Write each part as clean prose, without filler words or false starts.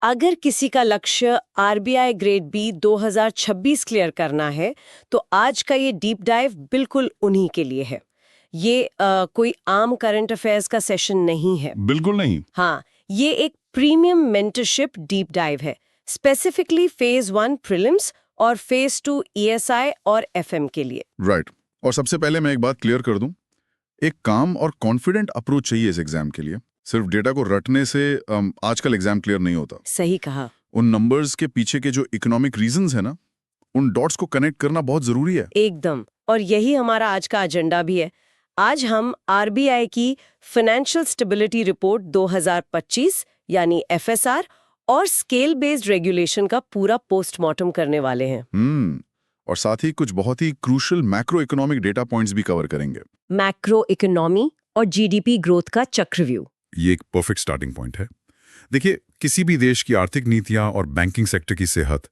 अगर किसी का लक्ष्य आरबीआई ग्रेड बी 2026 क्लियर करना है, तो आज का ये डीप डाइव बिल्कुल उन्हीं के लिए है। ये कोई आम करंट अफेयर्स का सेशन नहीं है। बिल्कुल नहीं। हाँ, ये एक प्रीमियम मेंटरशिप डीप डाइव है, स्पेसिफिकली फेज 1 प्रीलिम्स और फेज 2 ईएसआई और एफएम के लिए। राइट। और सबसे पहले मैं एक बात क्लियर कर दूं, एक काम और कॉन्फिडेंट अप्रोच चाहिए इस एग्जाम के लिए। सिर्फ डेटा को रटने से आजकल एग्जाम क्लियर नहीं होता। सही कहा। उन नंबर्स के पीछे के जो इकोनॉमिक रीजंस है ना, उन डॉट्स को कनेक्ट करना बहुत जरूरी है। एकदम। और यही हमारा आज का एजेंडा भी है। आज हम आरबीआई की फाइनेंशियल स्टेबिलिटी रिपोर्ट 2025 यानी एफएसआर और स्केल बेस्ड रेगुलेशन का पूरा पोस्टमार्टम करने वाले हैं। और साथ ही कुछ बहुत ही crucial macro economic data points भी कवर करेंगे। मैक्रो इकोनॉमी और जीडीपी ग्रोथ का चक्रव्यूह। ये एक परफेक्ट स्टार्टिंग पॉइंट है। देखिए, किसी भी देश की आर्थिक नीतियां और बैंकिंग सेक्टर की सेहत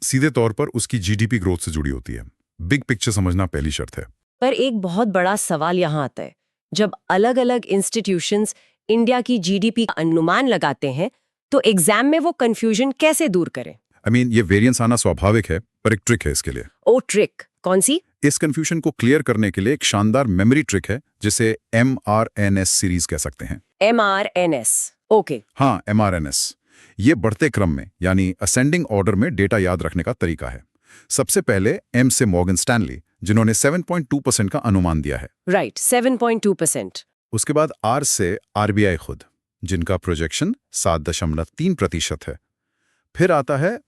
सीधे तौर पर उसकी जीडीपी ग्रोथ से जुड़ी होती है। बिग पिक्चर समझना पहली शर्त है। पर एक बहुत बड़ा सवाल यहाँ आता है, जब अलग अलग इंस्टीट्यूशंस इंडिया की जीडीपी का अनुमान लगाते हैं, तो एग्जाम में वो कंफ्यूजन कैसे दूर करें? ये वेरिएंस आना स्वाभाविक है, पर एक ट्रिक है इसके लिए। ओ ट्रिक, कौन सी? इस कंफ्यूजन को क्लियर करने के लिए एक शानदार मेमोरी ट्रिक है, जिसे MRNS सीरीज कह सकते हैं। MRNS, okay. हाँ, MRNS। ये बढ़ते क्रम में यानी असेंडिंग ऑर्डर में डेटा याद रखने का तरीका है। सबसे पहले M से मॉर्गन स्टैनली, जिन्होंने 7.2% का अनुमान दिया है। राइट, 7.2%। उसके बाद R से RBI खुद, जिनका प्रोजेक्शन 7.3% है। फिर आता है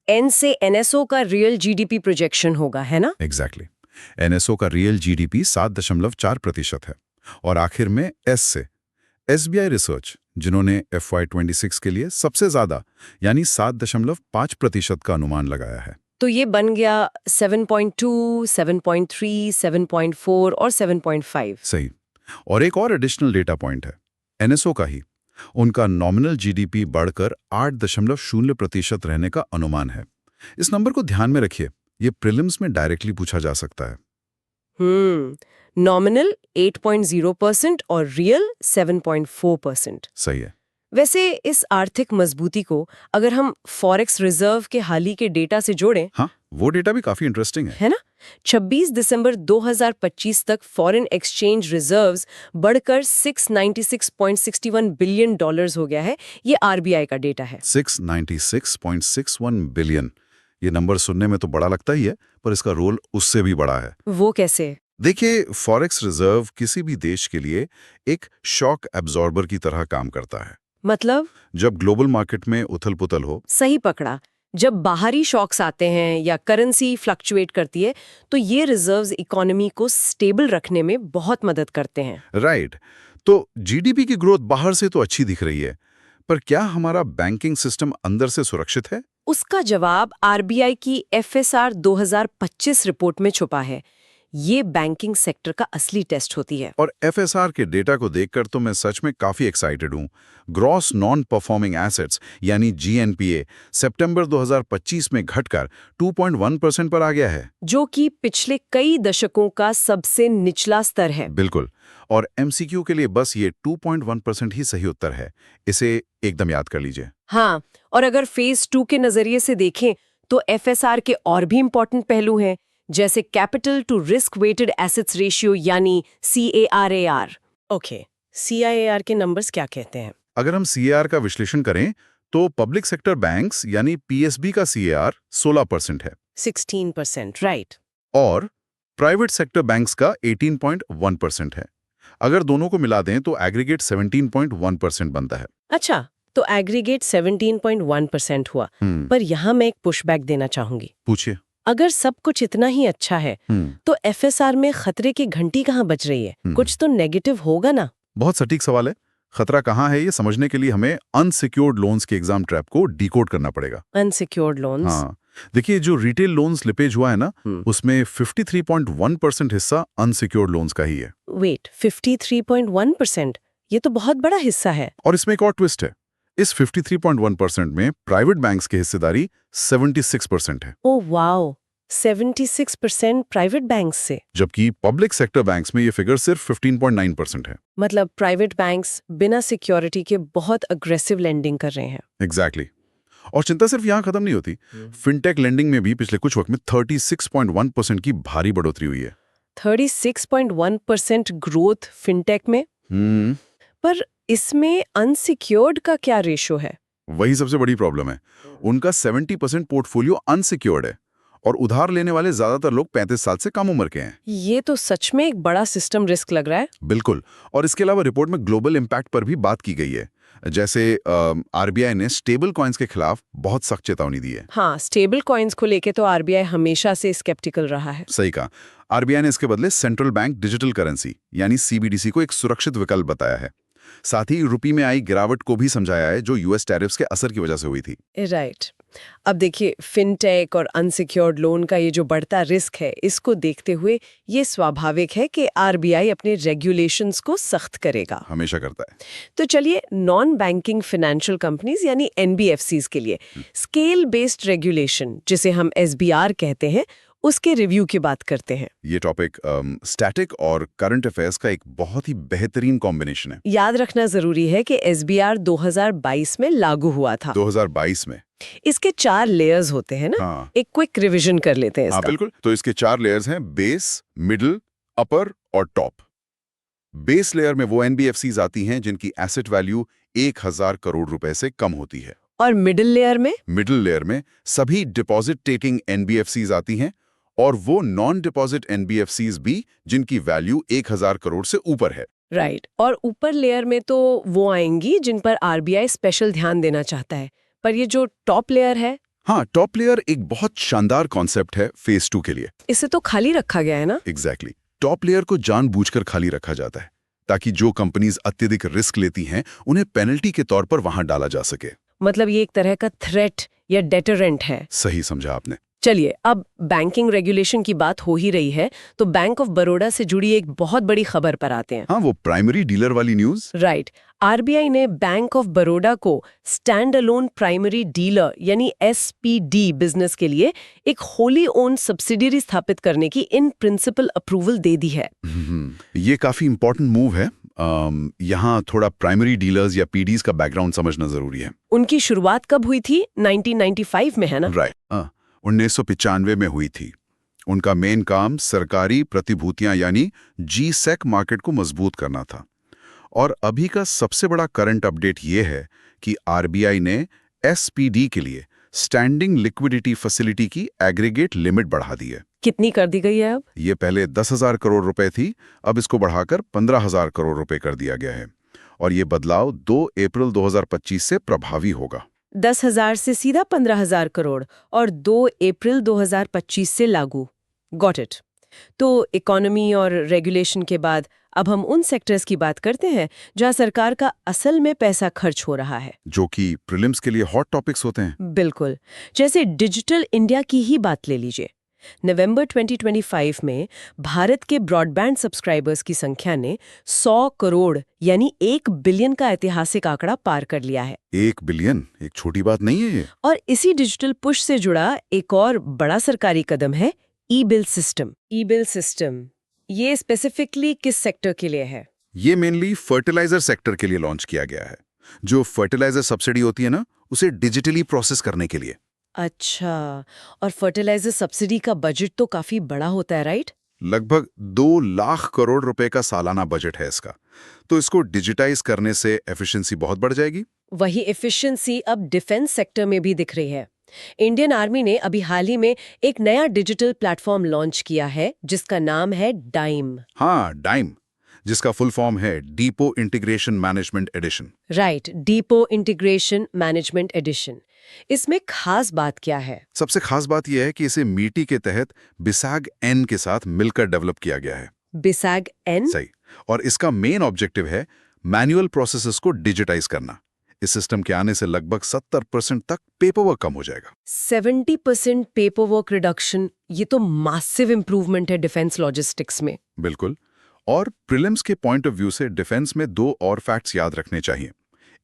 N से एनएसओ का रियल जीडीपी प्रोजेक्शन होगा, है ना? एग्जैक्टली। NSO का रियल GDP 7.4% है। और आखिर में S से SBI रिसर्च, जिन्होंने FY26 के लिए सबसे ज्यादा यानी 7.5% का अनुमान लगाया है। तो ये बन गया 7.2, 7.3, 7.4 और 7.5। सही। और एक और एडिशनल डेटा पॉइंट है NSO का ही। उनका नॉमिनल GDP बढ़कर 8.0% रहने का अनुमान है। इस नंबर को ध्यान में रखिए, ये प्रीलिम्स में डायरेक्टली पूछा जा सकता है। नॉमिनल 8.0% और रियल 7.4%। सही है। वैसे इस आर्थिक मजबूती को अगर हम फॉरेक्स रिजर्व के हाल ही के डेटा से जोड़ें, हाँ, वो डेटा भी काफी इंटरेस्टिंग है ना? 26 दिसंबर 2025 तक फॉरेन एक्सचेंज रिजर्व्स बढ़कर $696.61 बिलियन हो गया है। ये आरबीआई का डेटा है। 696.61 बिलियन। ये नंबर सुनने में तो बड़ा लगता ही है, पर इसका रोल उससे भी बड़ा है। वो कैसे? देखिए, फॉरेक्स रिजर्व किसी भी देश के लिए एक शॉक एब्जॉर्बर की तरह काम करता है। मतलब? जब ग्लोबल मार्केट में उथल-पुथल हो। सही पकड़ा। जब बाहरी शॉक्स आते हैं या करेंसी फ्लक्चुएट करती है, तो ये रिजर्व्स इकोनॉमी को स्टेबल रखने में बहुत मदद करते हैं। राइट। तो जीडीपी की ग्रोथ बाहर से तो अच्छी दिख रही है, पर क्या हमारा बैंकिंग सिस्टम अंदर से सुरक्षित है? उसका जवाब आरबीआई की एफएसआर 2025 रिपोर्ट में छुपा है। ये बैंकिंग सेक्टर का असली टेस्ट होती है। और एफएसआर के डेटा को देखकर तो मैं सच में काफी एक्साइटेड हूँ। ग्रॉस नॉन परफॉर्मिंग एसेट्स यानी GNPA सितंबर 2025 में घटकर 2.1% पर आ गया है, जो कि पिछले कई दशकों का सबसे निचला स्तर है। बिल्कुल। और MCQ के लिए बस ये 2.1% ही सही उत्तर है। इसे एकदम याद कर लीजिए। हाँ, और अगर फेज 2 के नजरिए से देखें, तो एफएसआर के और भी इंपॉर्टेंट पहलू हैं, जैसे capital to risk weighted assets ratio यानी CAR। ओके, CAR के नंबर्स क्या कहते हैं? अगर हम CAR का विश्लेषण करें, तो पब्लिक सेक्टर बैंक्स यानी PSB का CAR 16% है। 16%, राइट। और प्राइवेट सेक्टर बैंक्स का 18.1% है। अगर दोनों को मिला दें तो एग्रीगेट 17.1% बनता है। अच्छा, तो एग्रीगेट 17.1% हुआ। पर यहाँ मैं एक पुशबैक देना चाहूंगी। पूछिए। अगर सब कुछ इतना ही अच्छा है, तो एफएसआर में खतरे की घंटी कहाँ बज रही है? कुछ तो नेगेटिव होगा ना? बहुत सटीक सवाल है। खतरा कहाँ है, ये समझने के लिए हमें अनसिक्योर्ड लोन्स के एग्जाम ट्रैप को डिकोड करना पड़ेगा। Unsecured loans? हाँ, देखिए, जो रिटेल लोन स्लिपेज हुआ है ना, उसमें 53.1% हिस्सा अनसिक्योर्ड लोन्स का ही है। वेट, 53.1%? ये तो बहुत बड़ा हिस्सा है। और इसमें एक और ट्विस्ट है। इस 53.1% में प्राइवेट बैंक्स की हिस्सेदारी 76% है। ओह वाओ, 76% प्राइवेट बैंक्स से। जबकि पब्लिक सेक्टर बैंक्स में ये फिगर सिर्फ 15.9% है। मतलब प्राइवेट बैंक्स बिना सिक्योरिटी के बहुत अग्रेसिव लेंडिंग कर रहे हैं। एग्जैक्टली और चिंता सिर्फ यहाँ खत्म नहीं होती। फिनटेक लेंडिंग में भी पिछले कुछ वक्त में 36.1% की भारी बढ़ोतरी हुई है। 36.1% ग्रोथ फिनटेक में। पर इसमें अनसिक्योर्ड का क्या रेशो है? वही सबसे बड़ी प्रॉब्लम है। उनका 70% पोर्टफोलियो अनसिक्योर्ड है और उधार लेने वाले ज्यादातर लोग 35 साल से कम उम्र के हैं। ये तो सच में एक बड़ा सिस्टम रिस्क लग रहा है। बिल्कुल। और इसके अलावा रिपोर्ट में ग्लोबल इम्पैक्ट पर भी बात की गई है। जैसे आरबीआई ने स्टेबल कॉइन्स के खिलाफ बहुत सख्त चेतावनी दी है। हाँ, स्टेबल कॉइन्स को लेके तो आरबीआई हमेशा से स्केप्टिकल रहा है। सही कहा। आरबीआई ने इसके बदले सेंट्रल बैंक डिजिटल करेंसी यानी सीबीडीसी को एक सुरक्षित विकल्प बताया है। साथ ही रुपये में आई गिरावट को भी समझाया है जो यूएस टैरिफ्स के असर की वजह से हुई थी। राइट। अब देखिए, फिनटेक और अनसिक्योर्ड लोन का ये जो बढ़ता रिस्क है, इसको देखते हुए ये स्वाभाविक है कि आरबीआई अपने रेगुलेशंस को सख्त करेगा। हमेशा करता है। तो चलिए, नॉन बैंकिंग फाइनेंशियल कंपनीज यानी एनबीएफसीज के लिए स्केल बेस्ड रेगुलेशन, जिसे हम एसबीआर कहते हैं, उसके रिव्यू की बात करते हैं। ये टॉपिक स्टैटिक और करंट अफेयर्स का एक बहुत ही बेहतरीन कॉम्बिनेशन है। याद रखना जरूरी है कि एसबीआर 2022 में लागू हुआ था। 2022 में। इसके 4 लेयर्स होते हैं ना। हाँ। एक क्विक रिवीजन कर लेते हैं हाँ इसका। बिल्कुल। तो इसके 4 लेयर्स हैं: बेस, मिडिल, अपर और टॉप। बेस लेयर में वो एनबीएफसीज आती हैं जिनकी एसेट वैल्यू 1000 करोड़ रुपए से कम होती है। और मिडिल लेयर में? मिडिल लेयर में सभी डिपॉजिट टेकिंग एनबीएफसीज आती हैं और वो नॉन डिपॉजिट एनबीएफसीज भी जिनकी वैल्यू 1000 करोड़ से ऊपर है। राइट। और ऊपर लेयर में तो वो आएंगी जिन पर आरबीआई स्पेशल ध्यान देना चाहता है। पर ये जो टॉप लेयर है? हाँ, टॉप लेयर एक बहुत शानदार कॉन्सेप्ट है फेज 2 के लिए। इसे तो खाली रखा गया है ना? एग्जैक्टली। टॉप लेयर को जानबूझकर खाली रखा जाता है ताकि जो कंपनीज अत्यधिक रिस्क लेती हैं उन्हें पेनल्टी के तौर पर वहां डाला जा सके। मतलब ये एक तरह का थ्रेट या डेटरेंट है। सही समझा आपने। चलिए, अब बैंकिंग रेगुलेशन की बात हो ही रही है तो बैंक ऑफ बड़ौदा से जुड़ी एक बहुत बड़ी खबर पर आते हैं। हाँ, वो प्राइमरी डीलर वाली न्यूज। राइट। आरबीआई ने बैंक ऑफ बड़ौदा को स्टैंड अलोन प्राइमरी डीलर यानी एसपीडी बिजनेस के लिए एक होली ओन्ड सब्सिडियरी स्थापित करने की इन प्रिंसिपल अप्रूवल दे दी है। ये काफी इंपॉर्टेंट मूव है। यहाँ थोड़ा प्राइमरी डीलर्स या पीडीज का बैकग्राउंड समझना जरूरी है। उनकी शुरुआत कब हुई थी? 1995 में, है ना? राइट। 1995 में हुई थी। उनका मेन काम सरकारी प्रतिभूतियां यानी जी-सेक मार्केट को मजबूत करना था। और अभी का सबसे बड़ा करंट अपडेट ये है कि आरबीआई ने एसपीडी के लिए स्टैंडिंग लिक्विडिटी फैसिलिटी की एग्रीगेट लिमिट बढ़ा दी है। कितनी कर दी गई है अब? ये पहले 10,000 करोड़ रुपए थी, अब इसको बढ़ाकर 15,000 करोड़ रुपए कर दिया गया है। और ये बदलाव 2 अप्रैल 2025 से प्रभावी होगा। 10,000 से सीधा 15,000 करोड़ और 2 अप्रैल 2025 से लागू। Got it. तो इकोनॉमी और रेगुलेशन के बाद अब हम उन सेक्टर्स की बात करते हैं जहां सरकार का असल में पैसा खर्च हो रहा है, जो कि प्रीलिम्स के लिए हॉट टॉपिक्स होते हैं। बिल्कुल। जैसे डिजिटल इंडिया की ही बात ले लीजिए। नवंबर 2025 में भारत के ब्रॉडबैंड सब्सक्राइबर्स की संख्या ने 100 करोड़ यानी 1 बिलियन का ऐतिहासिक आंकड़ा पार कर लिया है। 1 बिलियन एक छोटी बात नहीं है ये। और इसी डिजिटल पुश से जुड़ा एक और बड़ा सरकारी कदम है ई-बिल सिस्टम। ई-बिल सिस्टम ये स्पेसिफिकली किस सेक्टर के लिए है? ये मेनली फर्टिलाइजर सेक्टर के लिए लॉन्च किया गया है। जो फर्टिलाइजर सब्सिडी होती है ना, उसे डिजिटली प्रोसेस करने के लिए। अच्छा, और फर्टिलाइजर सब्सिडी का बजट तो काफी बड़ा होता है, राइट? लगभग 2 लाख करोड़ रुपए का सालाना बजट है इसका। तो इसको डिजिटाइज करने से एफिशिएंसी बहुत बढ़ जाएगी। वही एफिशिएंसी अब डिफेंस सेक्टर में भी दिख रही है। इंडियन आर्मी ने अभी हाल ही में एक नया डिजिटल प्लेटफॉर्म लॉन्च किया है जिसका नाम है डाइम। हाँ, डाइम, जिसका फुल फॉर्म है depot integration management edition. Right, depot integration management edition. इसमें खास बात क्या है? सबसे खास बात यह है कि इसे मीटी के तहत बिसाग एन के साथ मिलकर डेवलप किया गया है। बिसाग एन? सही। और इसका मेन ऑब्जेक्टिव है मैनुअल प्रोसेसेस को डिजिटाइज करना। इस सिस्टम के आने से लगभग 70% तक पेपरवर्क कम हो जाएगा। 70% पेपरवर्क रिडक्शन, ये तो मैसिव इंप्रूवमेंट है डिफेंस लॉजिस्टिक्स में। बिल्कुल। और प्रीलिम्स के पॉइंट ऑफ व्यू से डिफेंस में 2 और फैक्ट्स याद रखने चाहिए।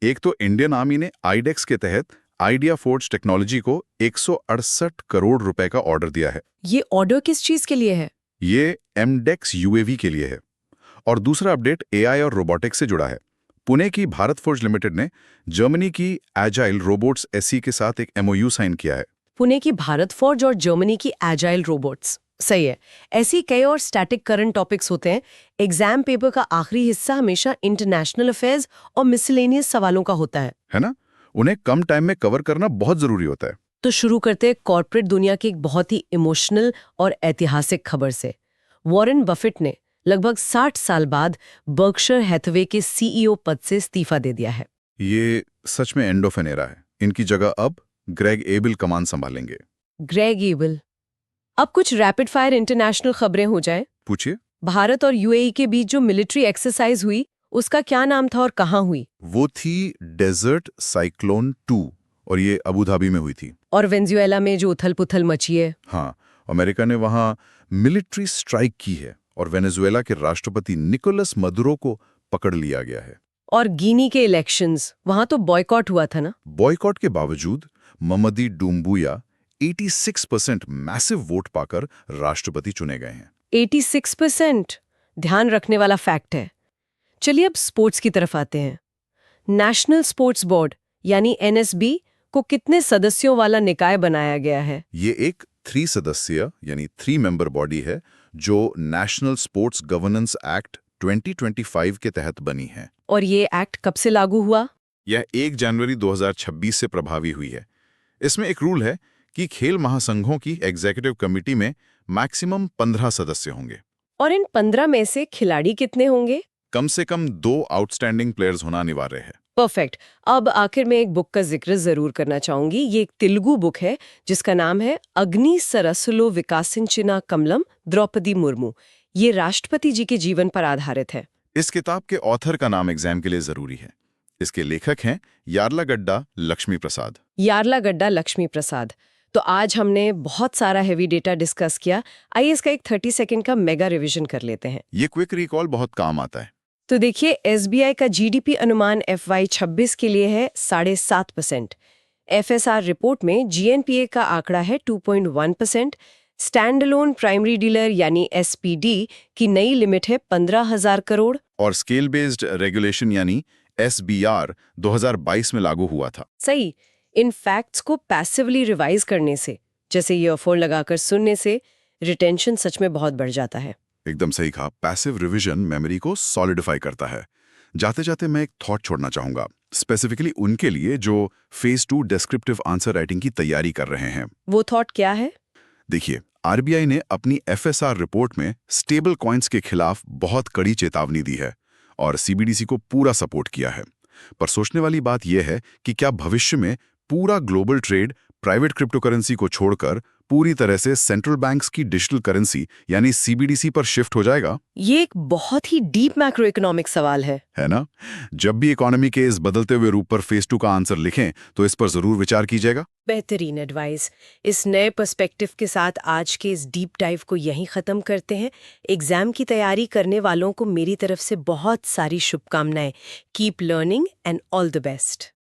एक तो इंडियन आर्मी ने आईडेक्स के तहत आइडिया फोर्ज टेक्नोलॉजी को 168 करोड़ रुपए का ऑर्डर दिया है। ये ऑर्डर किस चीज के लिए है? ये एमडेक्स यूएवी के लिए है। और दूसरा अपडेट एआई और रोबोटिक्स से जुड़ा है। पुणे की भारत फोर्ज लिमिटेड ने जर्मनी की एजाइल रोबोट्स एसई के साथ एक एमओयू साइन किया है। पुणे की भारत फोर्ज और जर्मनी की एजाइल रोबोट्स, सही है। ऐसी कई और स्टैटिक करंट टॉपिक्स होते हैं। एग्जाम पेपर का आखिरी हिस्सा हमेशा इंटरनेशनल अफेयर्स और मिसलेनियस सवालों का होता है ना? उन्हें कम टाइम में कवर करना बहुत जरूरी होता है। तो शुरू करते हैं कॉर्पोरेट दुनिया की एक बहुत ही इमोशनल और ऐतिहासिक खबर से। वॉरेन बफेट ने लगभग 60 साल बाद बर्कशायर हैथवे के सीईओ पद से इस्तीफा दे दिया है। ये सच में एंड ऑफ एन एरा है। इनकी जगह अब ग्रेग एबल कमान संभालेंगे। Greg able. अब कुछ रैपिड फायर इंटरनेशनल खबरें हो जाएं। पूछिए। भारत और यूएई के बीच जो मिलिट्री एक्सरसाइज हुई, उसका क्या नाम था और कहाँ हुई? वो थी डेजर्ट साइक्लोन 2 और ये अबू धाबी में हुई थी। और वेनेजुएला में जो उथल-पुथल मची है। हाँ, अमेरिका ने वहां मिलिट्री स्ट्राइक की है और वेनेजुएला के राष्ट्रपति निकोलस मदुरो को पकड़ लिया गया है। और गिनी के इलेक्शंस, वहां तो बॉयकॉट हुआ था ना? बॉयकॉट के बावजूद ममदी डूम्बुया 86% मैसिव वोट पाकर राष्ट्रपति चुने गए हैं। 86%, ध्यान रखने वाला फैक्ट है। चलिए अब स्पोर्ट्स की तरफ आते हैं। नेशनल स्पोर्ट्स बोर्ड यानी एनएसबी को कितने सदस्यों वाला निकाय बनाया गया है? ये एक 3 सदस्यीय यानी 3 मेंबर बॉडी है जो नेशनल स्पोर्ट्स गवर्नेंस एक्ट 2025 के तहत बनी है। और ये एक्ट कब से लागू हुआ? यह 1 जनवरी 2026 से प्रभावी हुई है। इसमें एक रूल है कि खेल महासंघों की एग्जीक्यूटिव कमेटी में मैक्सिमम 15 सदस्य होंगे। और इन 15 में से खिलाड़ी कितने होंगे? कम से कम 2 आउटस्टैंडिंग प्लेयर्स होना अनिवार्य है। परफेक्ट। अब आखिर में एक बुक का जिक्र जरूर करना चाहूंगी। ये एक तेलुगु बुक है जिसका नाम है अग्नि सरसुलो विकासिंचिना कमलम द्रौपदी मुर्मू। ये राष्ट्रपति जी के जीवन पर आधारित है। इस किताब के ऑथर का नाम एग्जाम के लिए जरूरी है। इसके लेखक हैं यार्लागड्डा लक्ष्मी प्रसाद। यार्लागड्डा लक्ष्मी प्रसाद। तो आज हमने बहुत सारा हेवी डेटा डिस्कस किया। आइए इसका एक 30 सेकंड का मेगा रिवीजन कर लेते हैं। ये क्विक रिकॉल बहुत काम आता है। तो देखिए, एसबीआई का जीडीपी अनुमान FY 26 के लिए है 7.5%। एफएसआर रिपोर्ट में जीएनपीए का आंकड़ा है 2.1%। स्टैंडअलोन प्राइमरी डीलर यानी एसपीडी की नई लिमिट है 15,000 करोड़। और स्केल बेस्ड रेगुलेशन यानी एसबीआर 2022 में लागू हुआ था। सही। इन फैक्ट्स को पैसिवली रिवाइज करने से, जैसे ईयरफोन लगाकर सुनने से, रिटेंशन सच में बहुत बढ़ जाता है। एकदम सही कहा। पैसिव रिवीजन मेमोरी को सॉलिडिफाई करता है। जाते जाते मैं एक थॉट छोड़ना चाहूंगा, स्पेसिफिकली उनके लिए जो फेज 2 डिस्क्रिप्टिव आंसर राइटिंग की तैयारी कर रहे हैं। वो थॉट क्या है? देखिए, आरबीआई ने अपनी एफएसआर रिपोर्ट में स्टेबल कॉइन्स के खिलाफ बहुत कड़ी चेतावनी दी है और सीबीडीसी को पूरा सपोर्ट किया है। पर सोचने वाली बात यह है कि क्या भविष्य में पूरा global trade private crypto currency को छोड़कर पूरी तरह से सेंट्रल बैंक्स की डिजिटल करेंसी यानी सीबीडीसी पर शिफ्ट हो जाएगा? ये एक बहुत ही डीप मैक्रो इकोनॉमिक सवाल है ना? जब भी इकोनॉमी के इस बदलते हुए रूप पर फेज 2 का आंसर लिखें तो इस पर जरूर विचार कीजिएगा। बेहतरीन एडवाइस। इस नए पर्सपेक्टिव के साथ आज के इस डीप डाइव को यहीं खत्म करते हैं। एग्जाम की तैयारी करने वालों को मेरी तरफ से बहुत सारी शुभकामनाएं। Keep learning and all the best.